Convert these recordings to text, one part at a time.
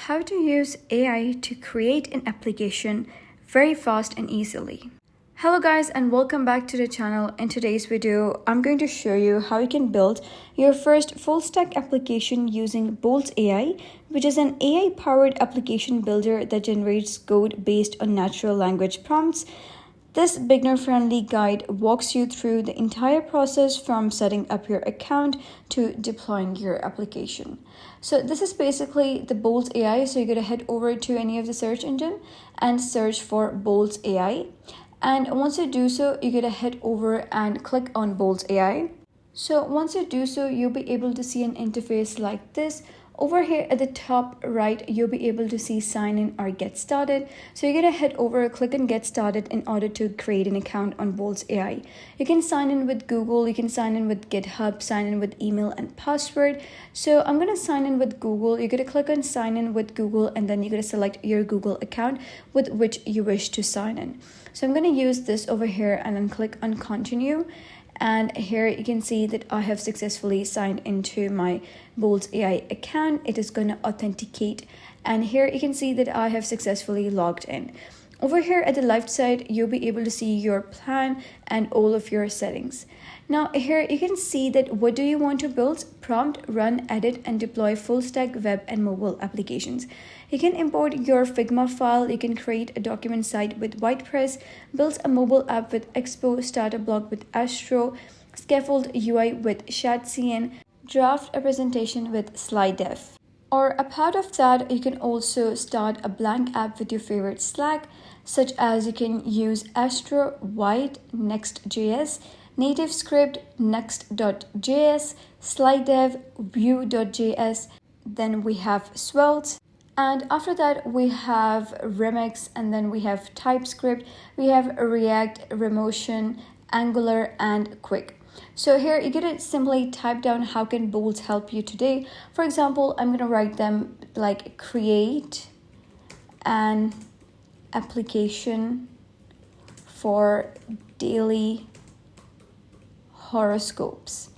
how to use AI to create an application very fast and easily. Hello guys, and welcome back to the channel. In today's video, I'm going to show you how you can build your first full stack application using Bolt AI, which is an AI powered application builder that generates code based on natural language prompts. This beginner-friendly guide walks you through the entire process from setting up your account to deploying your application. So this is basically the Bolt AI. So you're going to head over to any of the search engine and search for Bolt AI. And once you do so, you're going to head over and click on Bolt AI. So once you do so, you'll be able to see an interface like this. Over here at the top right, you'll be able to see sign in or get started. So you're going to head over, click on get started in order to create an account on Bolt AI. You can sign in with Google, you can sign in with GitHub, sign in with email and password. So I'm going to sign in with Google. You're going to click on sign in with Google, and then you're going to select your Google account with which you wish to sign in. So I'm going to use this over here and then click on continue. And here you can see that I have successfully signed into my Bolt AI account. It is going to authenticate. And here you can see that I have successfully logged in. Over here at the left side, you'll be able to see your plan and all of your settings. Now here you can see that what do you want to build? Prompt, run, edit, and deploy full stack web and mobile applications. You can import your Figma file, you can create a document site with WordPress, build a mobile app with Expo, start a blog with Astro, scaffold UI with ShadCN, draft a presentation with Slide Dev. Or a part of that, you can also start a blank app with your favorite Slack, such as you can use Astro, White, Next.js, NativeScript, Next.js, SlideDev, Vue.js. Then we have Svelte. And after that, we have Remix, and then we have TypeScript, we have React, Remotion, Angular, and Quick. So here you're going to simply type down how can Bolt help you today. For example, I'm going to write them like create an application for daily horoscopes.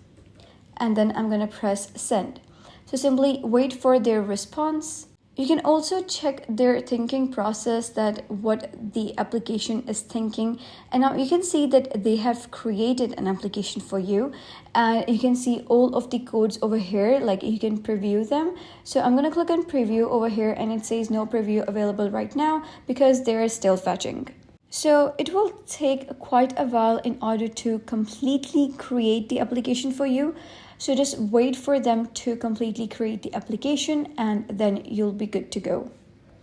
And then I'm going to press send. So simply wait for their response. You can also check their thinking process, that what the application is thinking. And now you can see that they have created an application for you. And you can see all of the codes over here, like you can preview them. So I'm going to click on preview over here, and it says no preview available right now because they're still fetching. So it will take quite a while in order to completely create the application for you. So just wait for them to completely create the application, and then you'll be good to go.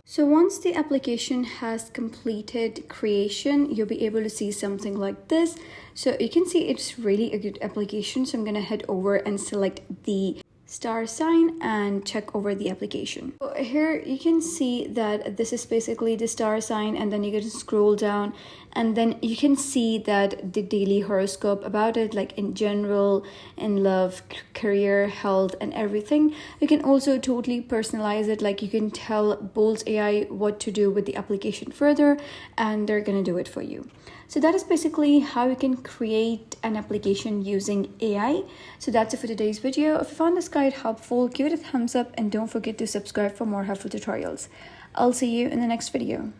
So once the application has completed creation, you'll be able to see something like this. So you can see it's really a good application. So I'm going to head over and select the star sign and check over the application. So here you can see that this is basically the star sign, and then you can scroll down, and then you can see that the daily horoscope about it, like in general, in love, career, health, and everything. You can also totally personalize it, like you can tell Bolt AI what to do with the application further, and they're gonna do it for you. So that is basically how you can create an application using AI. So that's it for today's video. If you found this guide helpful, give it a thumbs up, and don't forget to subscribe for more helpful tutorials. I'll see you in the next video.